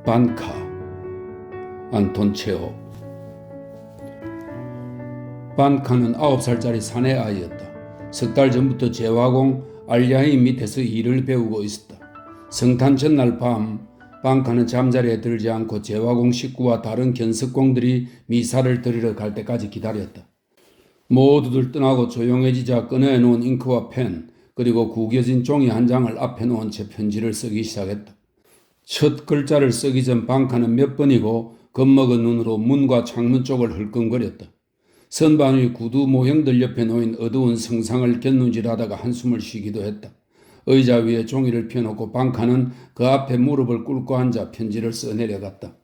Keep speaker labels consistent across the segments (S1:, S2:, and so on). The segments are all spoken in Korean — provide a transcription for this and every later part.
S1: 반카, 안톤 체호. 반카는 9살짜리 사내 아이였다. 석 달 전부터 제화공 알야인 밑에서 일을 배우고 있었다. 성탄 전날 밤, 반카는 잠자리에 들지 않고 제화공 식구와 다른 견석공들이 미사를 드리러 갈 때까지 기다렸다. 모두들 떠나고 조용해지자 꺼내놓은 잉크와 펜, 그리고 구겨진 종이 한 장을 앞에 놓은 채 편지를 쓰기 시작했다. 첫 글자를 쓰기 전 반카는 몇 번이고 겁먹은 눈으로 문과 창문 쪽을 흘끔거렸다. 선반 위 구두 모형들 옆에 놓인 어두운 성상을 곁눈질하다가 한숨을 쉬기도 했다. 의자 위에 종이를 펴놓고 반카는 그 앞에 무릎을 꿇고 앉아 편지를 써내려갔다.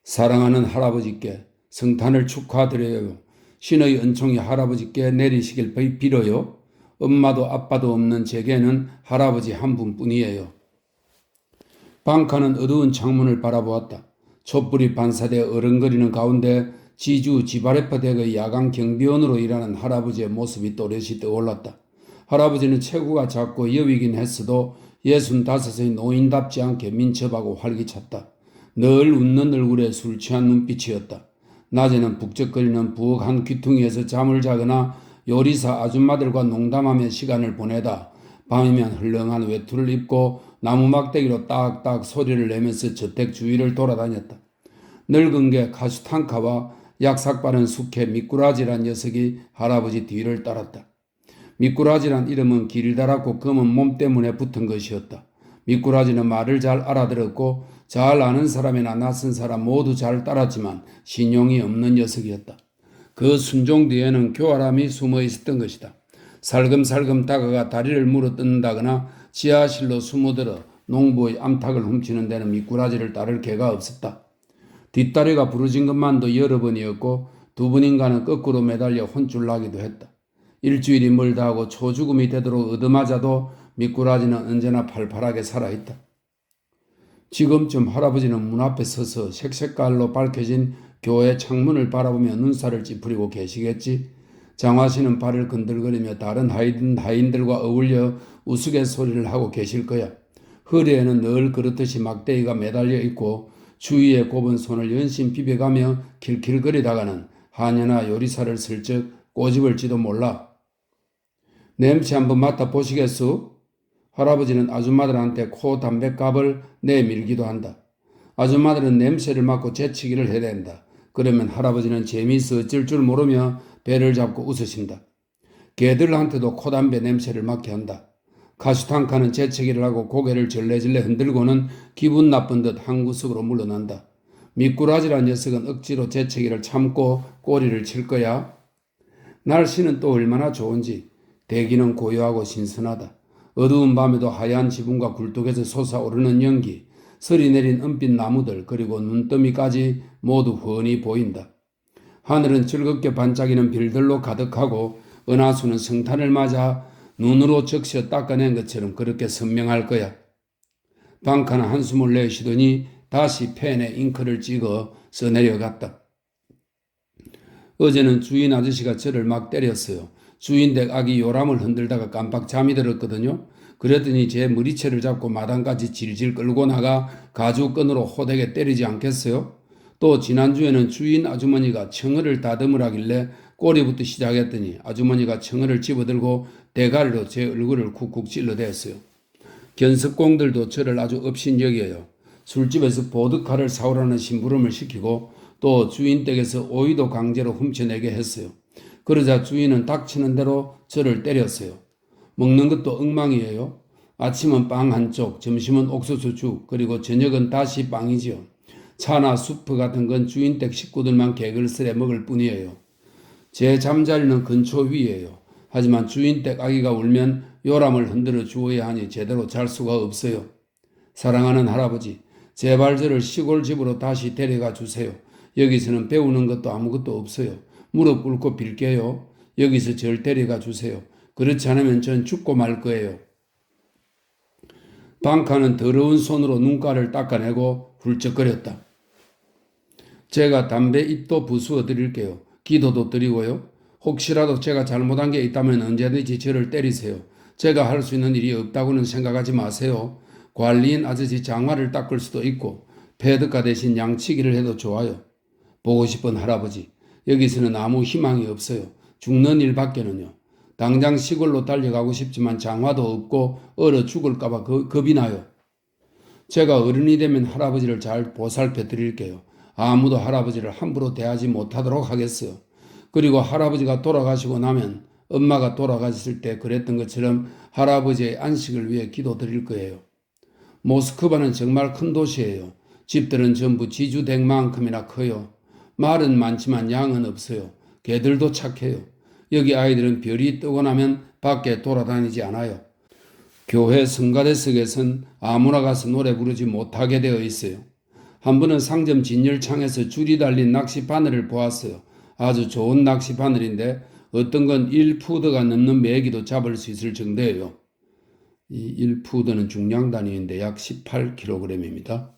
S1: 사랑하는 할아버지께 성탄을 축하드려요. 신의 은총이 할아버지께 내리시길 빌어요. 엄마도 아빠도 없는 제게는 할아버지 한 분뿐이에요. 반카는 어두운 창문을 바라보았다. 촛불이 반사되어 어른거리는 가운데 지주 지바레파 댁의 야간 경비원으로 일하는 할아버지의 모습이 또렷이 떠올랐다. 할아버지는 체구가 작고 여위긴 했어도 65의 노인답지 않게 민첩하고 활기찼다. 늘 웃는 얼굴에 술 취한 눈빛이었다. 낮에는 북적거리는 부엌 귀퉁이에서 잠을 자거나 요리사 아줌마들과 농담하며 시간을 보내다 밤이면 헐렁한 외투를 입고 나무 막대기로 딱딱 소리를 내면서 저택 주위를 돌아다녔다. 늙은 개 카슈탄카와 약삭바른 숙회 미꾸라지란 녀석이 할아버지 뒤를 따랐다. 미꾸라지란 이름은 길다랗고 검은 몸 때문에 붙은 것이었다. 미꾸라지는 말을 잘 알아들었고 잘 아는 사람이나 낯선 사람 모두 잘 따랐지만 신용이 없는 녀석이었다. 그 순종 뒤에는 교활함이 숨어 있었던 것이다. 살금살금 다가가 다리를 물어뜯는다거나 지하실로 숨어들어 농부의 암탉을 훔치는 데는 미꾸라지를 따를 개가 없었다. 뒷다리가 부러진 것만도 여러 번이었고 두 번인가는 거꾸로 매달려 혼쭐 나기도 했다. 일주일이 멀다 하고 초죽음이 되도록 얻어맞아도 미꾸라지는 언제나 팔팔하게 살아있다. 지금쯤 할아버지는 문 앞에 서서 색색깔로 밝혀진 교회 창문을 바라보며 눈살을 찌푸리고 계시겠지. 장화씨는 발을 건들거리며 다른 하인들과 어울려 우스갯소리를 하고 계실 거야. 허리에는 늘 그렇듯이 막대기가 매달려 있고 주위에 곱은 손을 연신 비벼가며 킬킬거리다가는 하녀나 요리사를 슬쩍 꼬집을지도 몰라. 냄새 한번 맡아보시겠소? 할아버지는 아줌마들한테 코 담뱃갑을 내밀기도 한다. 아줌마들은 냄새를 맡고 재치기를 해댄다. 그러면 할아버지는 재미있어 어쩔 줄 모르며 배를 잡고 웃으신다. 개들한테도 코담배 냄새를 맡게 한다. 카슈탄카는 재채기를 하고 고개를 절레절레 흔들고는 기분 나쁜 듯 한 구석으로 물러난다. 미꾸라지란 녀석은 억지로 재채기를 참고 꼬리를 칠 거야. 날씨는 또 얼마나 좋은지. 대기는 고요하고 신선하다. 어두운 밤에도 하얀 지붕과 굴뚝에서 솟아오르는 연기, 서리 내린 은빛 나무들 그리고 눈더미까지 모두 훤히 보인다. 하늘은 즐겁게 반짝이는 별들로 가득하고 은하수는 성탄을 맞아 눈으로 적셔 닦아낸 것처럼 그렇게 선명할 거야. 반카는 한숨을 내쉬더니 다시 펜에 잉크를 찍어 써내려갔다. 어제는 주인 아저씨가 저를 막 때렸어요. 주인 댁 아기 요람을 흔들다가 깜빡 잠이 들었거든요. 그랬더니 제 머리채를 잡고 마당까지 질질 끌고 나가 가죽끈으로 호되게 때리지 않겠어요? 또 지난주에는 주인 아주머니가 청어를 다듬으라길래 꼬리부터 시작했더니 아주머니가 청어를 집어들고 대가리로 제 얼굴을 쿡쿡 찔러댔어요. 견석공들도 저를 아주 업신여겨요. 술집에서 보드카를 사오라는 심부름을 시키고 또 주인 댁에서 오이도 강제로 훔쳐내게 했어요. 그러자 주인은 닥치는 대로 저를 때렸어요. 먹는 것도 엉망이에요. 아침은 빵 한쪽, 점심은 옥수수죽, 그리고 저녁은 다시 빵이지요. 차나 수프 같은 건 주인 댁 식구들만 개걸스레 먹을 뿐이에요. 제 잠자리는 근처 위에요. 하지만 주인 댁 아기가 울면 요람을 흔들어 주어야 하니 제대로 잘 수가 없어요. 사랑하는 할아버지, 제발 저를 시골 집으로 다시 데려가 주세요. 여기서는 배우는 것도 아무것도 없어요. 무릎 꿇고 빌게요. 여기서 절 데려가 주세요. 그렇지 않으면 전 죽고 말 거예요. 반카는 더러운 손으로 눈가를 닦아내고 훌쩍거렸다. 제가 담배 잎도 부수어 드릴게요. 기도도 드리고요. 혹시라도 제가 잘못한 게 있다면 언제든지 저를 때리세요. 제가 할 수 있는 일이 없다고는 생각하지 마세요. 관리인 아저씨 장화를 닦을 수도 있고 패드카 대신 양치기를 해도 좋아요. 보고 싶은 할아버지. 여기서는 아무 희망이 없어요. 죽는 일밖에는요. 당장 시골로 달려가고 싶지만 장화도 없고 얼어 죽을까봐 겁이 나요. 제가 어른이 되면 할아버지를 잘 보살펴 드릴게요. 아무도 할아버지를 함부로 대하지 못하도록 하겠어요. 그리고 할아버지가 돌아가시고 나면 엄마가 돌아가셨을 때 그랬던 것처럼 할아버지의 안식을 위해 기도 드릴 거예요. 모스크바는 정말 큰 도시예요. 집들은 전부 지주댁만큼이나 커요. 말은 많지만 양은 없어요. 개들도 착해요. 여기 아이들은 별이 뜨고 나면 밖에 돌아다니지 않아요. 교회 성가대석에선 아무나 가서 노래 부르지 못하게 되어 있어요. 한 번은 상점 진열창에서 줄이 달린 낚시 바늘을 보았어요. 아주 좋은 낚시 바늘인데 어떤 건 1푸드가 넘는 메기도 잡을 수 있을 정도예요. 이 1푸드는 중량 단위인데 약 18kg입니다.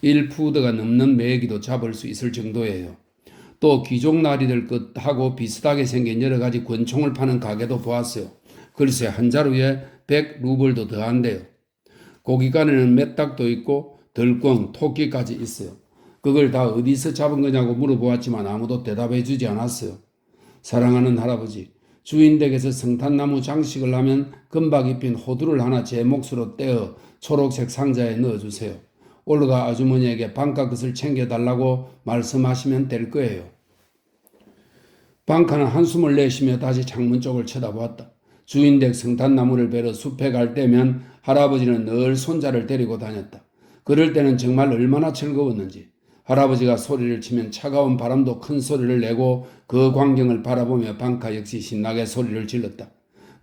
S1: 1푸드가 넘는 메기도 잡을 수 있을 정도예요. 또 귀족나리들 것하고 비슷하게 생긴 여러 가지 권총을 파는 가게도 보았어요. 글쎄 한 자루에 100루블도 더한대요. 고깃간에는 메딱도 있고 덜컹, 토끼까지 있어요. 그걸 다 어디서 잡은 거냐고 물어보았지만 아무도 대답해 주지 않았어요. 사랑하는 할아버지, 주인 댁에서 성탄나무 장식을 하면 금박 입힌 호두를 하나 제 몫으로 떼어 초록색 상자에 넣어주세요. 올가 아주머니에게 방카 것을 챙겨달라고 말씀하시면 될 거예요. 방카는 한숨을 내쉬며 다시 창문 쪽을 쳐다보았다. 주인 댁 성탄나무를 베러 숲에 갈 때면 할아버지는 늘 손자를 데리고 다녔다. 그럴 때는 정말 얼마나 즐거웠는지. 할아버지가 소리를 치면 차가운 바람도 큰 소리를 내고 그 광경을 바라보며 방카 역시 신나게 소리를 질렀다.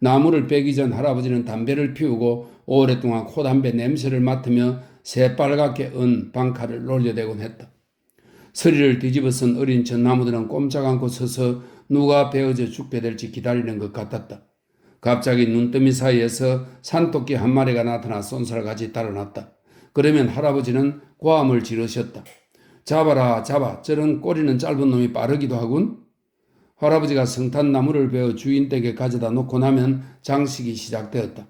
S1: 나무를 빼기 전 할아버지는 담배를 피우고 오랫동안 코담배 냄새를 맡으며 새빨갛게 은 방카를 놀려대곤 했다. 서리를 뒤집어 쓴 어린 전나무들은 꼼짝 않고 서서 누가 베어져 죽게 될지 기다리는 것 같았다. 갑자기 눈더미 사이에서 산토끼 한 마리가 나타나 쏜살같이 달아났다. 그러면 할아버지는 고함을 지르셨다. 잡아라 잡아, 저런 꼬리는 짧은 놈이 빠르기도 하군. 할아버지가 성탄나무를 베어 주인 댁에 가져다 놓고 나면 장식이 시작되었다.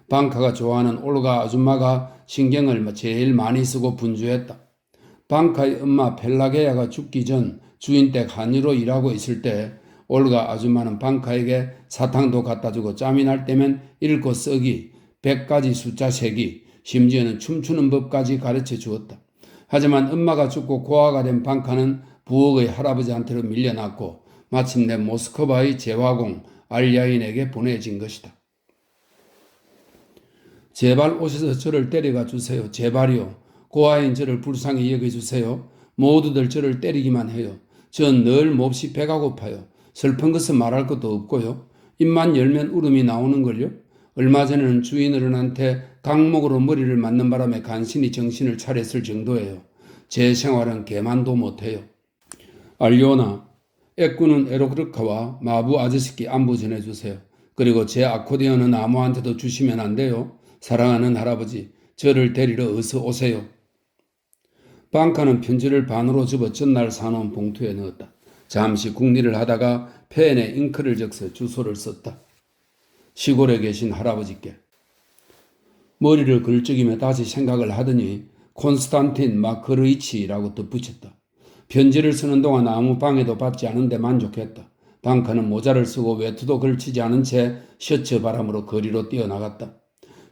S1: 방카가 좋아하는 올가 아줌마가 신경을 제일 많이 쓰고 분주했다. 방카의 엄마 펠라게야가 죽기 전 주인 댁 한의로 일하고 있을 때 올가 아줌마는 방카에게 사탕도 갖다 주고 짬이 날 때면 읽고 쓰기, 100가지 숫자 세기, 심지어는 춤추는 법까지 가르쳐 주었다. 하지만 엄마가 죽고 고아가 된 방카는 부엌의 할아버지한테로 밀려났고 마침내 모스크바의 재화공 알야인에게 보내진 것이다. 제발 오셔서 저를 데려가 주세요. 제발이요. 고아인 저를 불쌍히 여겨주세요. 모두들 저를 때리기만 해요. 전 늘 몹시 배가 고파요. 슬픈 것은 말할 것도 없고요. 입만 열면 울음이 나오는걸요. 얼마 전에는 주인 어른한테 강목으로 머리를 맞는 바람에 간신히 정신을 차렸을 정도예요. 제 생활은 개만도 못해요. 알리오나, 애꾸는 에로그르카와 마부 아저씨께 안부 전해주세요. 그리고 제 아코디언은 아무한테도 주시면 안 돼요. 사랑하는 할아버지, 저를 데리러 어서 오세요. 방카는 편지를 반으로 접어 전날 사놓은 봉투에 넣었다. 잠시 궁리를 하다가 펜에 잉크를 적셔 주소를 썼다. 시골에 계신 할아버지께. 머리를 걸쭉이며 다시 생각을 하더니 콘스탄틴 마크르이치라고 덧붙였다. 편지를 쓰는 동안 아무 방해도 받지 않은데 만족했다. 방카는 모자를 쓰고 외투도 걸치지 않은 채 셔츠 바람으로 거리로 뛰어나갔다.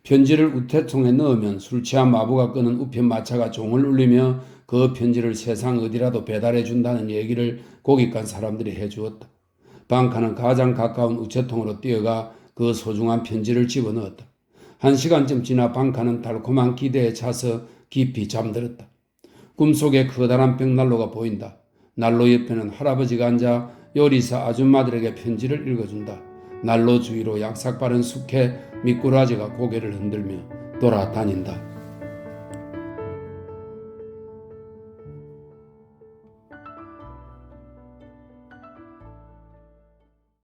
S1: 편지를 우태통에 넣으면 술 취한 마부가 끄는 우편 마차가 종을 울리며 그 편지를 세상 어디라도 배달해 준다는 얘기를 고깃간 사람들이 해주었다. 방카는 가장 가까운 우체통으로 뛰어가 그 소중한 편지를 집어넣었다. 1시간쯤 지나 방카는 달콤한 기대에 차서 깊이 잠들었다. 꿈속에 커다란 벽난로가 보인다. 난로 옆에는 할아버지가 앉아 요리사 아줌마들에게 편지를 읽어준다. 난로 주위로 약삭 바른 숙회 미꾸라지가 고개를 흔들며 돌아다닌다.